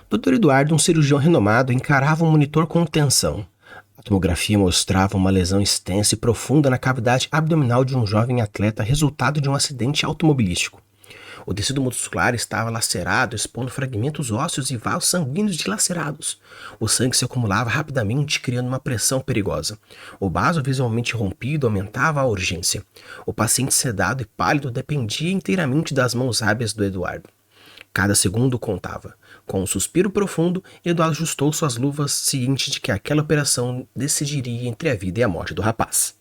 Dr. Eduardo, um cirurgião renomado, encarava um monitor com tensão. A tomografia mostrava uma lesão extensa e profunda na cavidade abdominal de um jovem atleta, resultado de um acidente automobilístico. O tecido muscular estava lacerado, expondo fragmentos ósseos e vasos sanguíneos dilacerados. O sangue se acumulava rapidamente, criando uma pressão perigosa. O vaso visualmente rompido aumentava a urgência. O paciente sedado e pálido dependia inteiramente das mãos hábeis do Eduardo. Cada segundo contava. Com um suspiro profundo, Eduardo ajustou suas luvas, ciente de que aquela operação decidiria entre a vida e a morte do rapaz.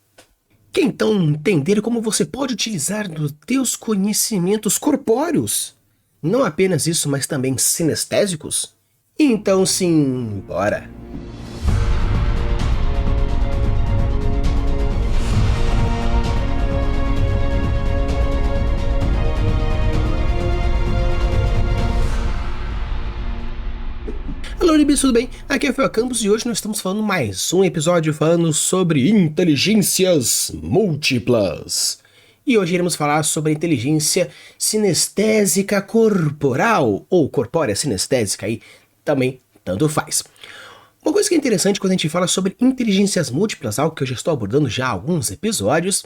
Quer então entender como você pode utilizar dos teus conhecimentos corpóreos? Não apenas isso, mas também sinestésicos? Então sim, bora! Olá, Libis, tudo bem? Aqui é o Fel Campos e hoje nós estamos falando mais um episódio falando sobre inteligências múltiplas. E hoje iremos falar sobre a inteligência sinestésica corporal, ou corpórea sinestésica, aí também tanto faz. Uma coisa que é interessante quando a gente fala sobre inteligências múltiplas, algo que eu já estou abordando já há alguns episódios,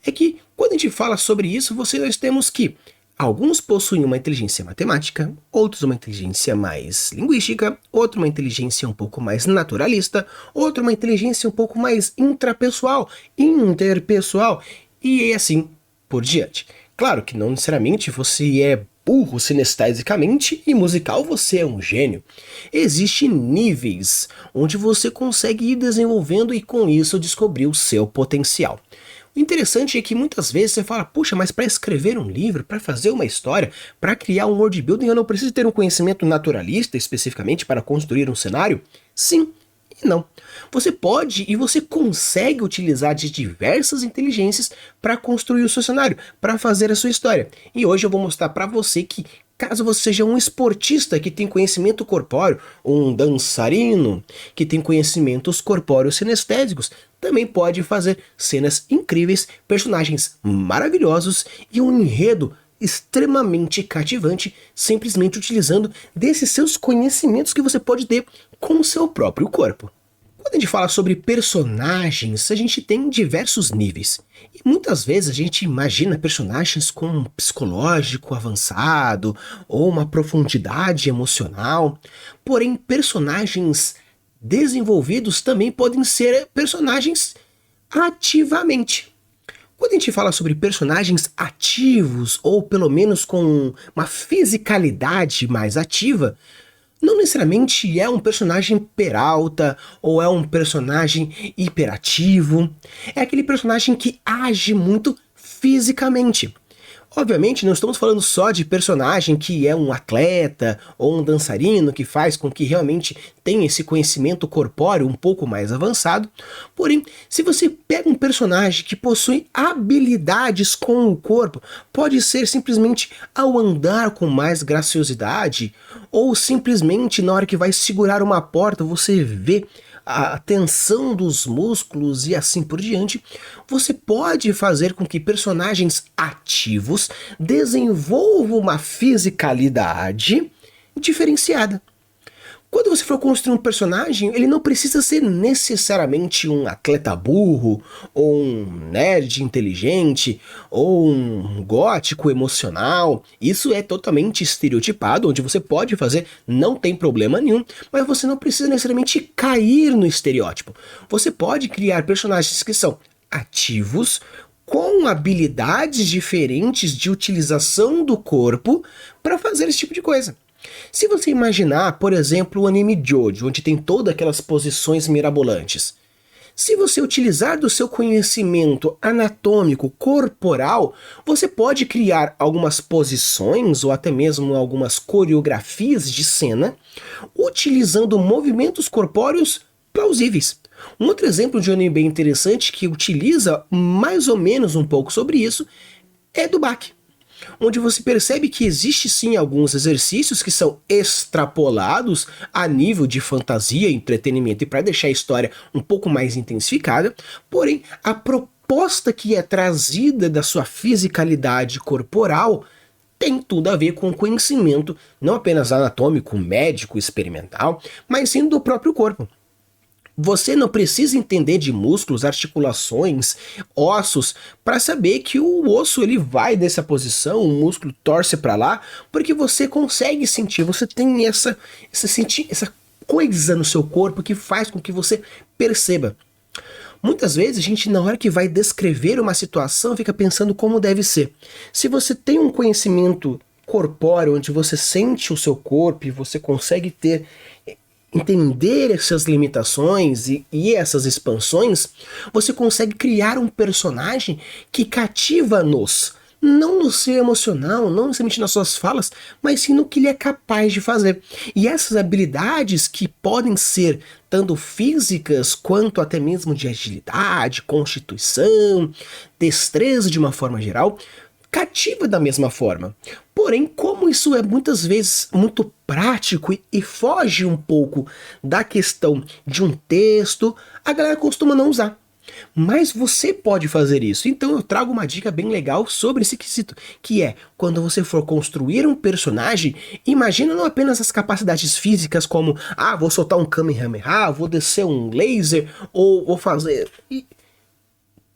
é que quando a gente fala sobre isso, nós temos que alguns possuem uma inteligência matemática, outros uma inteligência mais linguística, outro uma inteligência um pouco mais naturalista, outro uma inteligência um pouco mais intrapessoal, interpessoal, e assim por diante. Claro que não necessariamente você é burro sinestesicamente e musical você é um gênio. Existem níveis onde você consegue ir desenvolvendo e com isso descobrir o seu potencial. O interessante é que muitas vezes você fala, puxa, mas para escrever um livro, para fazer uma história, para criar um world building, eu não preciso ter um conhecimento naturalista especificamente para construir um cenário? Sim e não. Você pode e você consegue utilizar de diversas inteligências para construir o seu cenário, para fazer a sua história. E hoje eu vou mostrar para você que caso você seja um esportista que tem conhecimento corpóreo, ou um dançarino que tem conhecimentos corpóreos sinestésicos, também pode fazer cenas incríveis, personagens maravilhosos e um enredo extremamente cativante, simplesmente utilizando desses seus conhecimentos que você pode ter com o seu próprio corpo. Quando a gente fala sobre personagens, a gente tem diversos níveis. E muitas vezes a gente imagina personagens com um psicológico avançado ou uma profundidade emocional. Porém, personagens desenvolvidos também podem ser personagens ativamente. Quando a gente fala sobre personagens ativos, ou pelo menos com uma fisicalidade mais ativa, não necessariamente é um personagem peralta ou é um personagem hiperativo. É aquele personagem que age muito fisicamente. Obviamente não estamos falando só de personagem que é um atleta ou um dançarino que faz com que realmente tenha esse conhecimento corpóreo um pouco mais avançado. Porém, se você pega um personagem que possui habilidades com o corpo, pode ser simplesmente ao andar com mais graciosidade, ou simplesmente na hora que vai segurar uma porta você vê a tensão dos músculos e assim por diante, você pode fazer com que personagens ativos desenvolvam uma fisicalidade diferenciada. Quando você for construir um personagem, ele não precisa ser necessariamente um atleta burro, ou um nerd inteligente, ou um gótico emocional. Isso é totalmente estereotipado, onde você pode fazer, não tem problema nenhum, mas você não precisa necessariamente cair no estereótipo. Você pode criar personagens que são ativos, com habilidades diferentes de utilização do corpo para fazer esse tipo de coisa. Se você imaginar, por exemplo, o anime Jojo, onde tem todas aquelas posições mirabolantes, se você utilizar do seu conhecimento anatômico corporal, você pode criar algumas posições ou até mesmo algumas coreografias de cena utilizando movimentos corpóreos plausíveis. Um outro exemplo de anime bem interessante que utiliza mais ou menos um pouco sobre isso é do Baki, onde você percebe que existe sim alguns exercícios que são extrapolados a nível de fantasia, entretenimento e para deixar a história um pouco mais intensificada, porém a proposta que é trazida da sua fisicalidade corporal tem tudo a ver com conhecimento, não apenas anatômico, médico, experimental, mas sim do próprio corpo. Você não precisa entender de músculos, articulações, ossos para saber que o osso ele vai dessa posição, o músculo torce para lá, porque você consegue sentir, você tem essa coisa no seu corpo que faz com que você perceba. Muitas vezes a gente, na hora que vai descrever uma situação, fica pensando como deve ser. Se você tem um conhecimento corpóreo, onde você sente o seu corpo e você consegue entender essas limitações e essas expansões, você consegue criar um personagem que cativa-nos. Não no seu emocional, não necessariamente nas suas falas, mas sim no que ele é capaz de fazer. E essas habilidades que podem ser tanto físicas quanto até mesmo de agilidade, constituição, destreza de uma forma geral, cativa da mesma forma. Porém, como isso é muitas vezes muito prático e foge um pouco da questão de um texto, a galera costuma não usar. Mas você pode fazer isso. Então eu trago uma dica bem legal sobre esse quesito, que é, quando você for construir um personagem, imagina não apenas as capacidades físicas como, vou soltar um Kamehameha, vou descer um laser, ou vou fazer...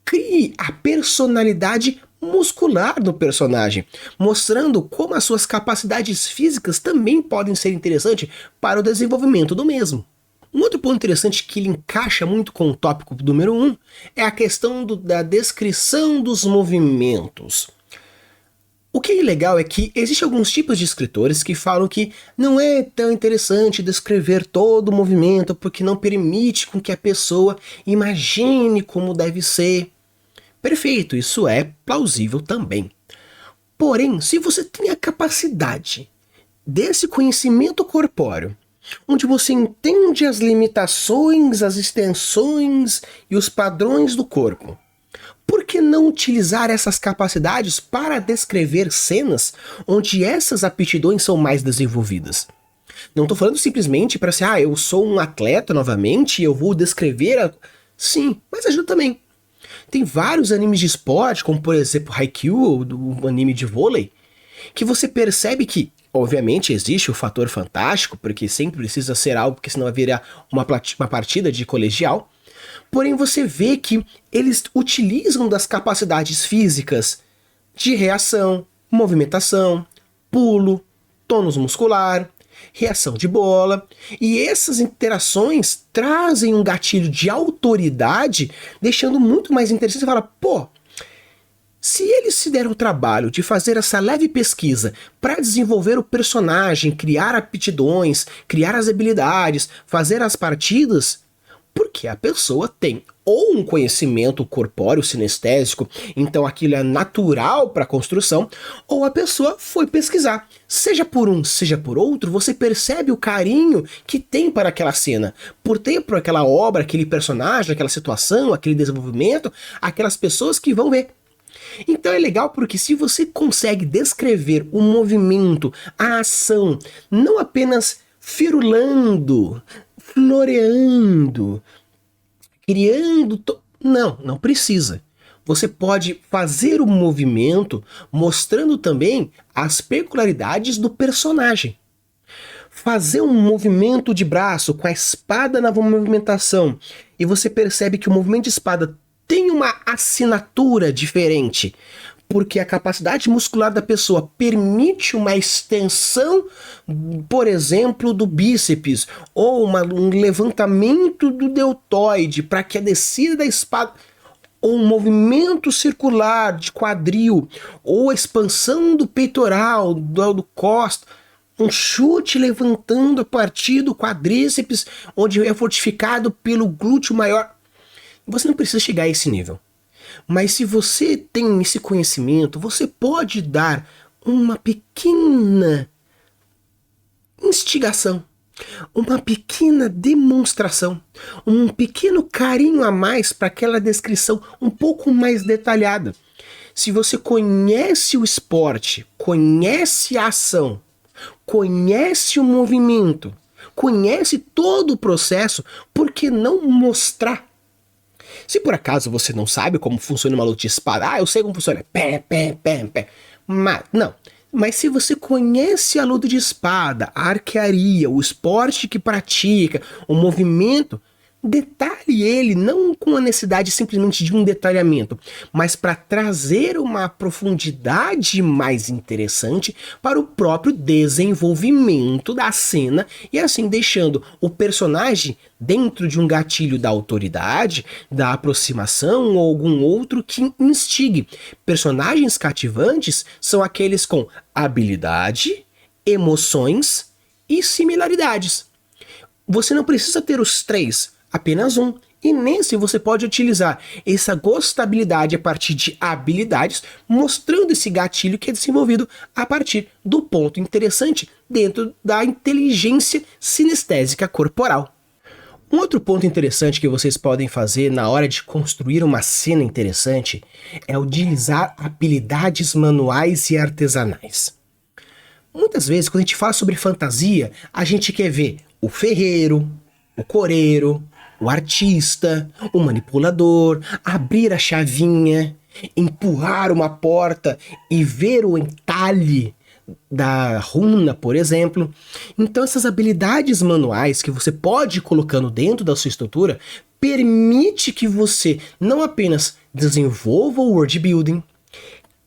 Crie a personalidade muscular do personagem, mostrando como as suas capacidades físicas também podem ser interessantes para o desenvolvimento do mesmo. Um outro ponto interessante que ele encaixa muito com o tópico número 1 é a questão da descrição dos movimentos. O que é legal é que existem alguns tipos de escritores que falam que não é tão interessante descrever todo o movimento porque não permite com que a pessoa imagine como deve ser. Perfeito, isso é plausível também. Porém, se você tem a capacidade desse conhecimento corpóreo, onde você entende as limitações, as extensões e os padrões do corpo, por que não utilizar essas capacidades para descrever cenas onde essas aptidões são mais desenvolvidas? Não estou falando simplesmente para ser, eu sou um atleta novamente e eu vou descrever... Sim, mas ajuda também. Tem vários animes de esporte, como por exemplo Haikyuu, do anime de vôlei, que você percebe que, obviamente, existe o fator fantástico, porque sempre precisa ser algo, porque senão vai virar uma partida de colegial. Porém, você vê que eles utilizam das capacidades físicas de reação, movimentação, pulo, tônus muscular, reação de bola, e essas interações trazem um gatilho de autoridade, deixando muito mais interessante. Você fala, se eles se deram o trabalho de fazer essa leve pesquisa para desenvolver o personagem, criar aptidões, criar as habilidades, fazer as partidas, porque a pessoa tem ou um conhecimento corpóreo sinestésico, então aquilo é natural para a construção, ou a pessoa foi pesquisar. Seja por um, seja por outro, você percebe o carinho que tem para aquela cena, por ter por aquela obra, aquele personagem, aquela situação, aquele desenvolvimento, aquelas pessoas que vão ver. Então é legal porque se você consegue descrever o movimento, a ação, não apenas firulando, floreando, criando... Não precisa. Você pode fazer o movimento mostrando também as peculiaridades do personagem. Fazer um movimento de braço com a espada na movimentação e você percebe que o movimento de espada tem uma assinatura diferente, porque a capacidade muscular da pessoa permite uma extensão, por exemplo, do bíceps, ou um levantamento do deltoide, para que a descida da espada, ou um movimento circular de quadril, ou a expansão do peitoral, do costa, um chute levantando a partir do quadríceps, onde é fortificado pelo glúteo maior. Você não precisa chegar a esse nível. Mas se você tem esse conhecimento, você pode dar uma pequena instigação, uma pequena demonstração, um pequeno carinho a mais para aquela descrição um pouco mais detalhada. Se você conhece o esporte, conhece a ação, conhece o movimento, conhece todo o processo, por que não mostrar? Se por acaso você não sabe como funciona uma luta de espada, eu sei como funciona, pé. Mas, não. Mas se você conhece a luta de espada, a arquearia, o esporte que pratica, o movimento, detalhe ele não com a necessidade simplesmente de um detalhamento, mas para trazer uma profundidade mais interessante para o próprio desenvolvimento da cena e assim deixando o personagem dentro de um gatilho da autoridade, da aproximação ou algum outro que instigue. Personagens cativantes são aqueles com habilidade, emoções e similaridades. Você não precisa ter os três, apenas um. E nesse você pode utilizar essa gostabilidade a partir de habilidades, mostrando esse gatilho que é desenvolvido a partir do ponto interessante dentro da inteligência sinestésica corporal. Um outro ponto interessante que vocês podem fazer na hora de construir uma cena interessante é utilizar habilidades manuais e artesanais. Muitas vezes, quando a gente fala sobre fantasia, a gente quer ver o ferreiro, o coreiro, o artista, o manipulador, abrir a chavinha, empurrar uma porta e ver o entalhe da runa, por exemplo. Então essas habilidades manuais que você pode ir colocando dentro da sua estrutura permite que você não apenas desenvolva o world building,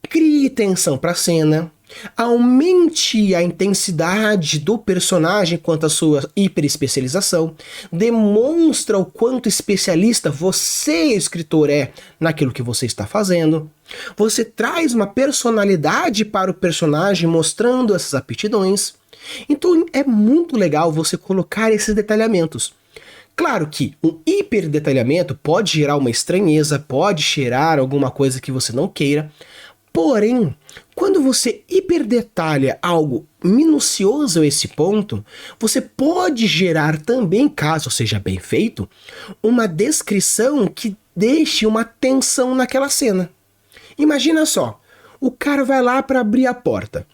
crie tensão para a cena, aumente a intensidade do personagem quanto à sua hiperespecialização, demonstra o quanto especialista você, escritor, é naquilo que você está fazendo. Você traz uma personalidade para o personagem mostrando essas aptidões. Então é muito legal você colocar esses detalhamentos. Claro que um hiperdetalhamento pode gerar uma estranheza, pode gerar alguma coisa que você não queira. Porém, quando você hiperdetalha algo minucioso a esse ponto, você pode gerar também, caso seja bem feito, uma descrição que deixe uma tensão naquela cena. Imagina só, o cara vai lá para abrir a porta.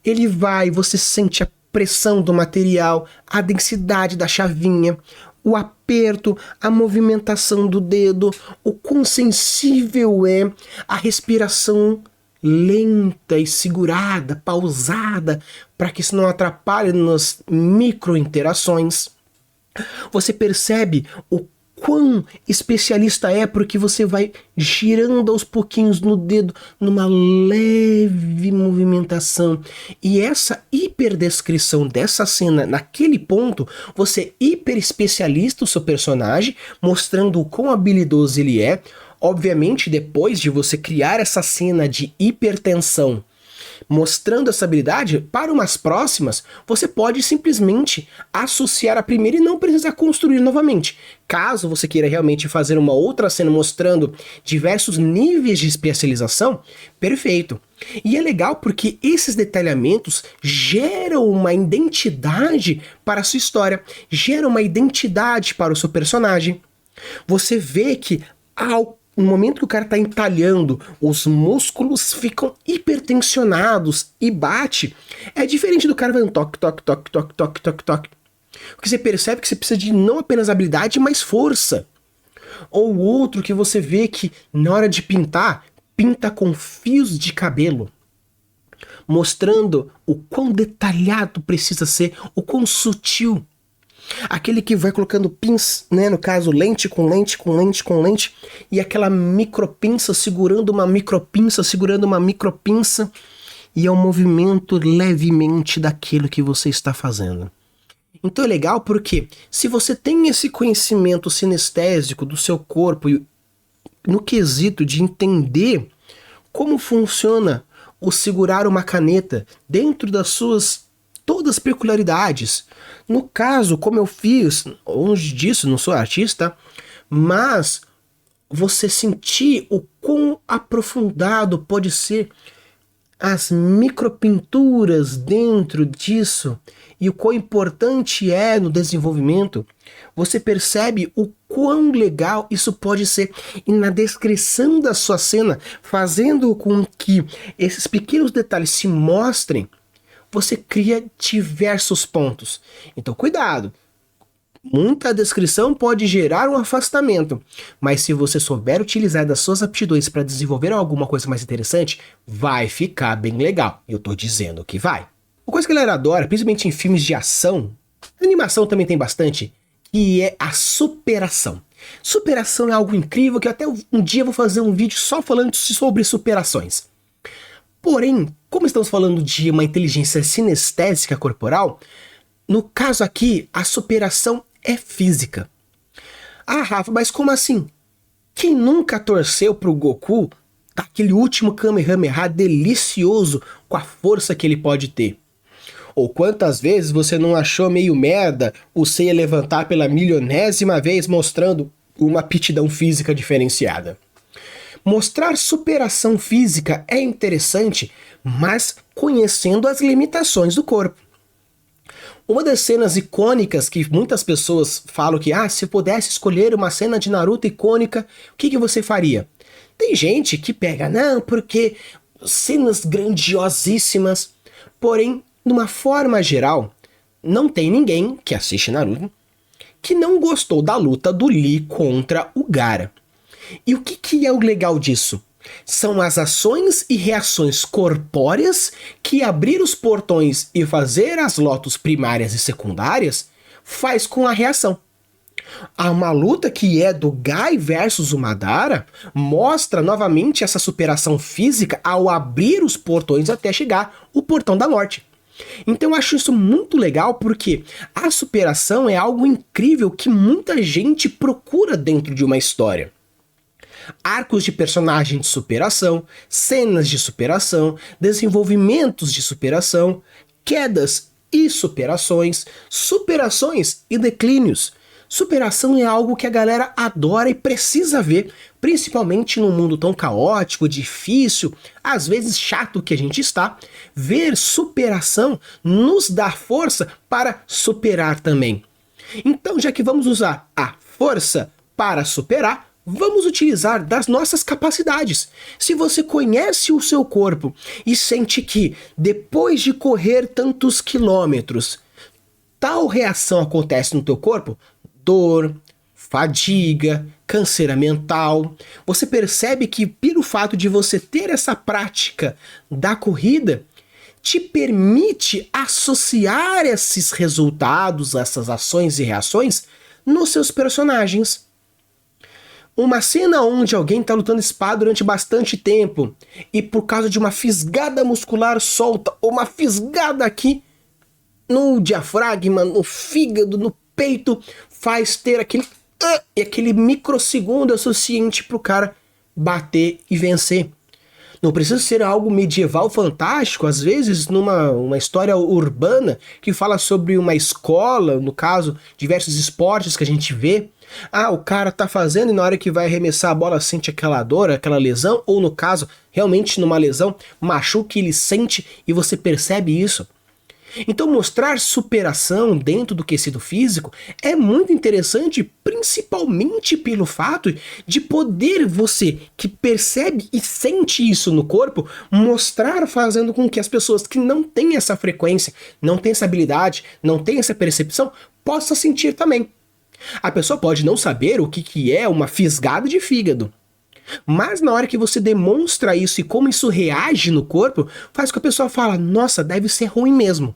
Ele vai, você sente a pressão do material, a densidade da chavinha, o aperto, a movimentação do dedo, o quão sensível é a respiração lenta e segurada, pausada, para que isso não atrapalhe nas micro-interações. Você percebe o quão especialista é porque você vai girando aos pouquinhos no dedo numa leve movimentação. E essa hiperdescrição dessa cena naquele ponto, você hiper especialista o seu personagem, mostrando o quão habilidoso ele é. Obviamente, depois de você criar essa cena de hipertensão, mostrando essa habilidade, para umas próximas, você pode simplesmente associar a primeira e não precisar construir novamente. Caso você queira realmente fazer uma outra cena mostrando diversos níveis de especialização, perfeito. E é legal porque esses detalhamentos geram uma identidade para a sua história, geram uma identidade para o seu personagem. Você vê que no momento que o cara tá entalhando, os músculos ficam hipertensionados e bate. É diferente do cara vai um toque, toque, toque, toque, toque, toque, toque. Porque você percebe que você precisa de não apenas habilidade, mas força. Ou outro que você vê que na hora de pintar, pinta com fios de cabelo, mostrando o quão detalhado precisa ser, o quão sutil. Aquele que vai colocando pins, né, no caso lente com lente com lente com lente, e aquela micropinça segurando uma micropinça, segurando uma micropinça, e é um movimento levemente daquilo que você está fazendo. Então é legal porque se você tem esse conhecimento sinestésico do seu corpo no quesito de entender como funciona o segurar uma caneta dentro das suas todas as peculiaridades. No caso, como eu fiz, longe disso, não sou artista, mas você sentir o quão aprofundado pode ser as micropinturas dentro disso e o quão importante é no desenvolvimento, você percebe o quão legal isso pode ser. E na descrição da sua cena, fazendo com que esses pequenos detalhes se mostrem, você cria diversos pontos. Então, cuidado. Muita descrição pode gerar um afastamento, mas se você souber utilizar das suas aptidões para desenvolver alguma coisa mais interessante, vai ficar bem legal. Eu tô dizendo que vai. Uma coisa que a galera adora, principalmente em filmes de ação, animação também tem bastante, que é a superação. Superação é algo incrível que até um dia eu vou fazer um vídeo só falando sobre superações. Porém, como estamos falando de uma inteligência sinestésica corporal, no caso aqui, a superação é física. Ah, Rafa, mas como assim? Quem nunca torceu pro Goku dar aquele último Kamehameha delicioso com a força que ele pode ter? Ou quantas vezes você não achou meio merda o Seiya levantar pela milionésima vez mostrando uma aptidão física diferenciada? Mostrar superação física é interessante, mas conhecendo as limitações do corpo. Uma das cenas icônicas que muitas pessoas falam que, se pudesse escolher uma cena de Naruto icônica, o que você faria? Tem gente que pega, não, porque cenas grandiosíssimas, porém, numa forma geral, não tem ninguém que assiste Naruto que não gostou da luta do Lee contra o Gaara. E o que é o legal disso? São as ações e reações corpóreas que abrir os portões e fazer as lotos primárias e secundárias faz com a reação. Há uma luta que é do Guy versus o Madara, mostra novamente essa superação física ao abrir os portões até chegar o portão da morte. Então eu acho isso muito legal porque a superação é algo incrível que muita gente procura dentro de uma história. Arcos de personagem de superação, cenas de superação, desenvolvimentos de superação, quedas e superações, superações e declínios. Superação é algo que a galera adora e precisa ver, principalmente num mundo tão caótico, difícil, às vezes chato que a gente está. Ver superação nos dá força para superar também. Então, já que vamos usar a força para superar, vamos utilizar das nossas capacidades. Se você conhece o seu corpo e sente que, depois de correr tantos quilômetros, tal reação acontece no teu corpo, dor, fadiga, canseira mental, você percebe que pelo fato de você ter essa prática da corrida, te permite associar esses resultados, essas ações e reações nos seus personagens. Uma cena onde alguém está lutando espada durante bastante tempo e por causa de uma fisgada muscular solta ou uma fisgada aqui no diafragma, no fígado, no peito, faz ter aquele microsegundo suficiente para o cara bater e vencer. Não precisa ser algo medieval fantástico, às vezes numa história urbana que fala sobre uma escola, no caso, diversos esportes que a gente vê. O cara tá fazendo e na hora que vai arremessar a bola sente aquela dor, aquela lesão, ou no caso, realmente numa lesão, machuca e ele sente e você percebe isso. Então mostrar superação dentro do tecido físico é muito interessante, principalmente pelo fato de poder você, que percebe e sente isso no corpo, mostrar fazendo com que as pessoas que não têm essa frequência, não têm essa habilidade, não têm essa percepção, possam sentir também. A pessoa pode não saber o que é uma fisgada de fígado, mas na hora que você demonstra isso e como isso reage no corpo, faz com que a pessoa fala, nossa, deve ser ruim mesmo.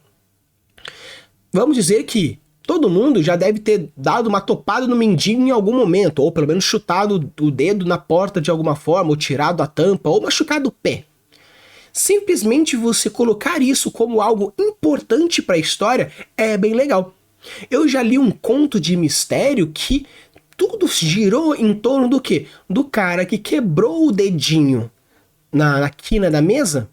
Vamos dizer que todo mundo já deve ter dado uma topada no mindinho em algum momento, ou pelo menos chutado o dedo na porta de alguma forma, ou tirado a tampa, ou machucado o pé. Simplesmente você colocar isso como algo importante para a história é bem legal. Eu já li um conto de mistério que tudo girou em torno do quê? Do cara que quebrou o dedinho na quina da mesa,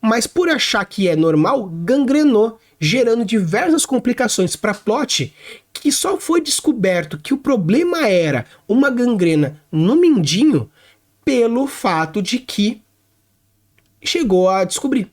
mas por achar que é normal, gangrenou, gerando diversas complicações para plot, que só foi descoberto que o problema era uma gangrena no mindinho pelo fato de que chegou a descobrir.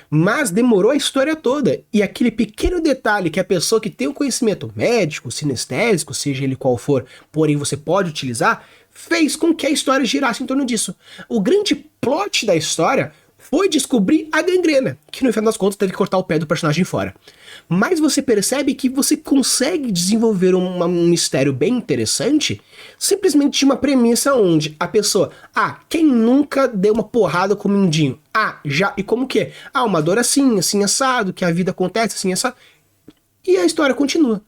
Mas demorou a história toda, e aquele pequeno detalhe que a pessoa que tem o conhecimento médico, sinestésico, seja ele qual for, porém você pode utilizar, fez com que a história girasse em torno disso. O grande plot da história foi descobrir a gangrena, que no final das contas teve que cortar o pé do personagem fora. Mas você percebe que você consegue desenvolver um mistério bem interessante simplesmente de uma premissa onde a pessoa, quem nunca deu uma porrada com o mindinho? Já, e como que é? Uma dor assim, assim assado, que a vida acontece assim assado. E a história continua.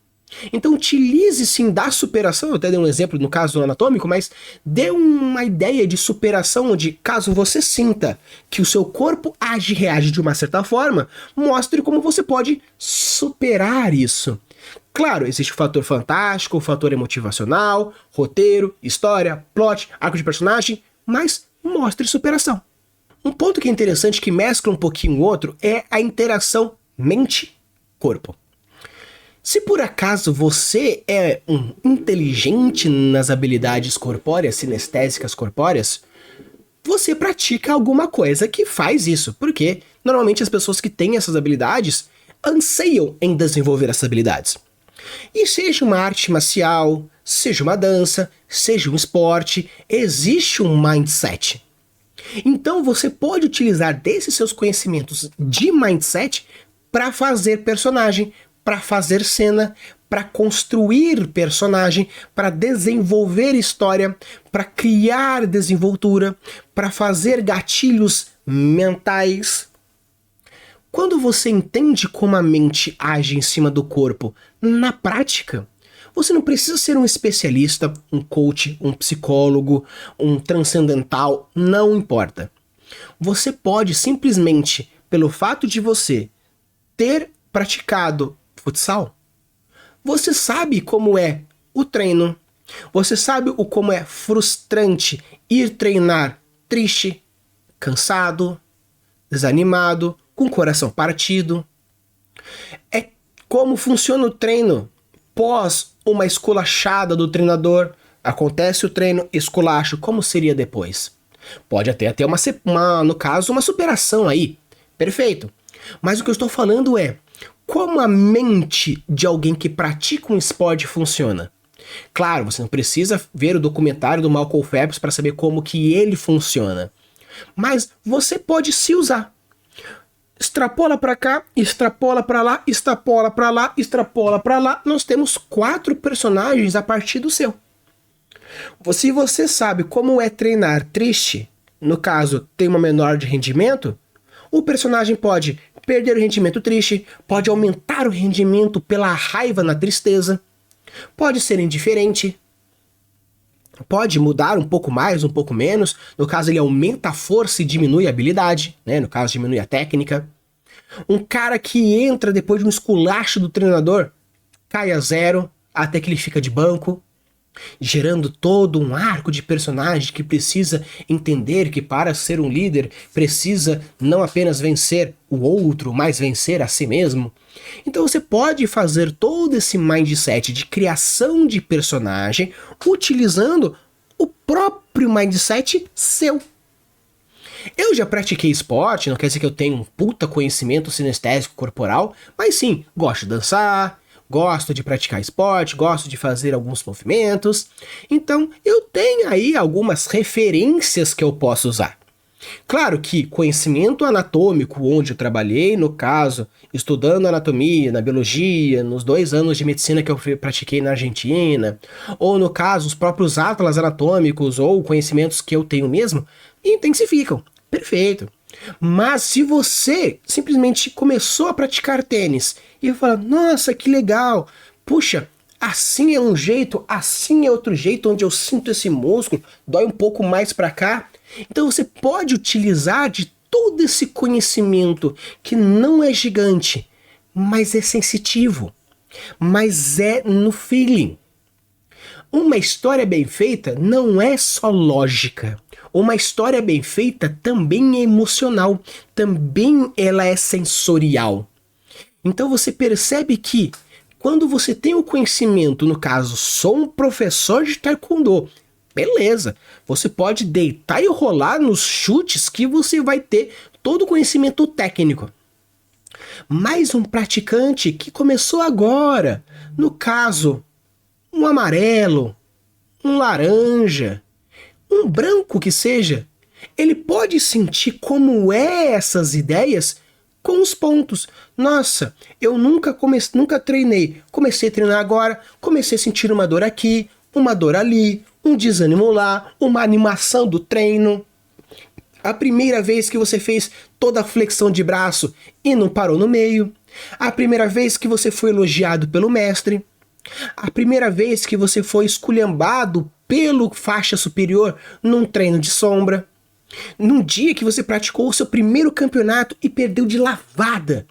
Então utilize sim da superação, eu até dei um exemplo no caso do anatômico, mas dê uma ideia de superação onde, caso você sinta que o seu corpo age e reage de uma certa forma, mostre como você pode superar isso. Claro, existe o fator fantástico, o fator motivacional, roteiro, história, plot, arco de personagem, mas mostre superação. Um ponto que é interessante, que mescla um pouquinho o outro, é a interação mente-corpo. Se por acaso você é um inteligente nas habilidades corpóreas, sinestésicas corpóreas, você pratica alguma coisa que faz isso, porque normalmente as pessoas que têm essas habilidades anseiam em desenvolver essas habilidades. E seja uma arte marcial, seja uma dança, seja um esporte, existe um mindset. Então você pode utilizar desses seus conhecimentos de mindset para fazer personagem, para fazer cena, para construir personagem, para desenvolver história, para criar desenvoltura, para fazer gatilhos mentais. Quando você entende como a mente age em cima do corpo na prática, você não precisa ser um especialista, um coach, um psicólogo, um transcendental, não importa. Você pode simplesmente, pelo fato de você ter praticado futsal, você sabe como é o treino, você sabe como é frustrante ir treinar triste, cansado, desanimado, com o coração partido. É como funciona o treino pós uma esculachada do treinador. Acontece o treino, esculacho, como seria depois? Pode até ter no caso, uma superação aí. Perfeito. Mas o que eu estou falando é como a mente de alguém que pratica um esporte funciona. Claro, você não precisa ver o documentário do Malcolm Phelps para saber como que ele funciona. Mas você pode se usar. Extrapola para cá, extrapola para lá, extrapola para lá, extrapola para lá. Nós temos 4 personagens a partir do seu. Se você sabe como é treinar triste, no caso, tem uma menor de rendimento, o personagem pode perder o rendimento triste, pode aumentar o rendimento pela raiva na tristeza, pode ser indiferente, pode mudar um pouco mais, um pouco menos. No caso, ele aumenta a força e diminui a habilidade, né? No caso, diminui a técnica. Um cara que entra depois de um esculacho do treinador, cai a 0 até que ele fica de banco, gerando todo um arco de personagem que precisa entender que para ser um líder precisa não apenas vencer o outro, mas vencer a si mesmo. Então você pode fazer todo esse mindset de criação de personagem utilizando o próprio mindset seu. Eu já pratiquei esporte, não quer dizer que eu tenho um puta conhecimento sinestésico corporal, mas sim, gosto de dançar, gosto de praticar esporte, gosto de fazer alguns movimentos. Então, eu tenho aí algumas referências que eu posso usar. Claro que conhecimento anatômico, onde eu trabalhei, no caso, estudando anatomia, na biologia, nos 2 anos de medicina que eu pratiquei na Argentina, ou no caso, os próprios atlas anatômicos ou conhecimentos que eu tenho mesmo, intensificam. Perfeito. Mas se você simplesmente começou a praticar tênis e fala, nossa, que legal, puxa, assim é um jeito, assim é outro jeito, onde eu sinto esse músculo, dói um pouco mais para cá. Então você pode utilizar de todo esse conhecimento que não é gigante, mas é sensitivo, mas é no feeling. Uma história bem feita não é só lógica. Uma história bem feita também é emocional, também ela é sensorial. Então você percebe que quando você tem o conhecimento, no caso, sou um professor de taekwondo, beleza, você pode deitar e rolar nos chutes que você vai ter todo o conhecimento técnico. Mas um praticante que começou agora, no caso, um amarelo, um laranja, um branco que seja, Ele pode sentir como é essas ideias com os pontos. Nossa, eu nunca treinei. Comecei a treinar agora, comecei a sentir uma dor aqui, uma dor ali, um desânimo lá, uma animação do treino. A primeira vez que você fez toda a flexão de braço e não parou no meio. A primeira vez que você foi elogiado pelo mestre. A primeira vez que você foi esculhambado pelo faixa superior num treino de sombra. Num dia que você praticou o seu primeiro campeonato e perdeu de lavada.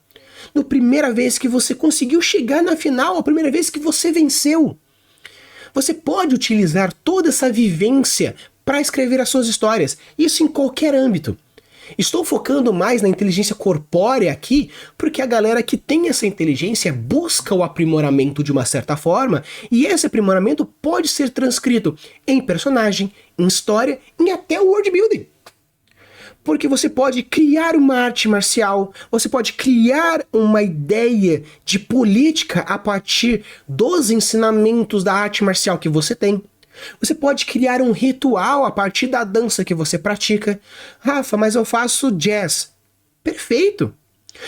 Na primeira vez que você conseguiu chegar na final, a primeira vez que você venceu. Você pode utilizar toda essa vivência para escrever as suas histórias, isso em qualquer âmbito. Estou focando mais na inteligência corpórea aqui, porque a galera que tem essa inteligência busca o aprimoramento de uma certa forma, e esse aprimoramento pode ser transcrito em personagem, em história, em até o world building. Porque você pode criar uma arte marcial, você pode criar uma ideia de política a partir dos ensinamentos da arte marcial que você tem. Você pode criar um ritual a partir da dança que você pratica. Rafa, mas eu faço jazz. Perfeito!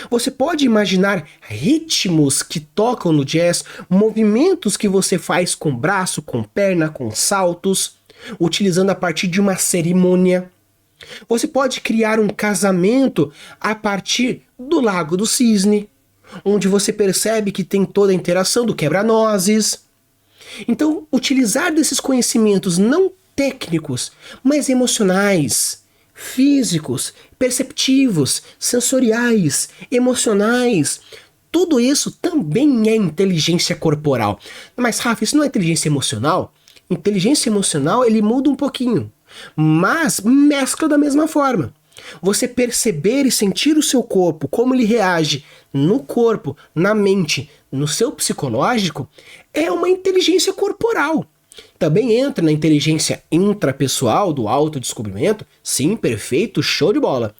Você pode imaginar ritmos que tocam no jazz, movimentos que você faz com braço, com perna, com saltos, utilizando a partir de uma cerimônia. Você pode criar um casamento a partir do Lago do Cisne, onde você percebe que tem toda a interação do quebra-nozes. Então, utilizar desses conhecimentos não técnicos, mas emocionais, físicos, perceptivos, sensoriais, emocionais, tudo isso também é inteligência corporal. Mas, Rafa, isso não é inteligência emocional? Inteligência emocional, ele muda um pouquinho, mas mescla da mesma forma. Você perceber e sentir o seu corpo, como ele reage no corpo, na mente, no seu psicológico, é uma inteligência corporal. Também entra na inteligência intrapessoal do autodescobrimento. Sim, perfeito, show de bola.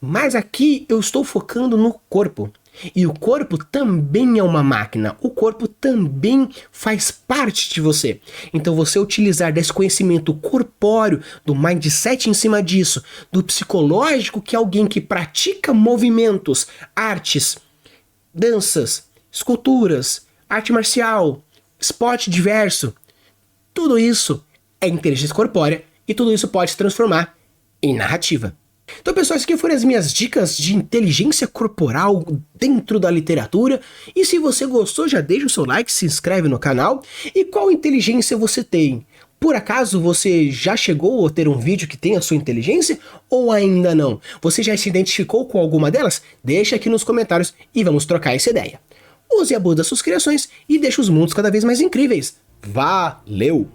Mas aqui eu estou focando no corpo. E o corpo também é uma máquina, o corpo também faz parte de você. Então você utilizar desse conhecimento corpóreo, do mindset em cima disso, do psicológico, que é alguém que pratica movimentos, artes, danças, esculturas, arte marcial, esporte diverso, tudo isso é inteligência corpórea e tudo isso pode se transformar em narrativa. Então, pessoal, essas aqui foram as minhas dicas de inteligência corporal dentro da literatura. E se você gostou, já deixa o seu like, se inscreve no canal. E qual inteligência você tem? Por acaso você já chegou a ter um vídeo que tem a sua inteligência ou ainda não? Você já se identificou com alguma delas? Deixa aqui nos comentários e vamos trocar essa ideia. Use e abuse das suas criações e deixe os mundos cada vez mais incríveis. Valeu!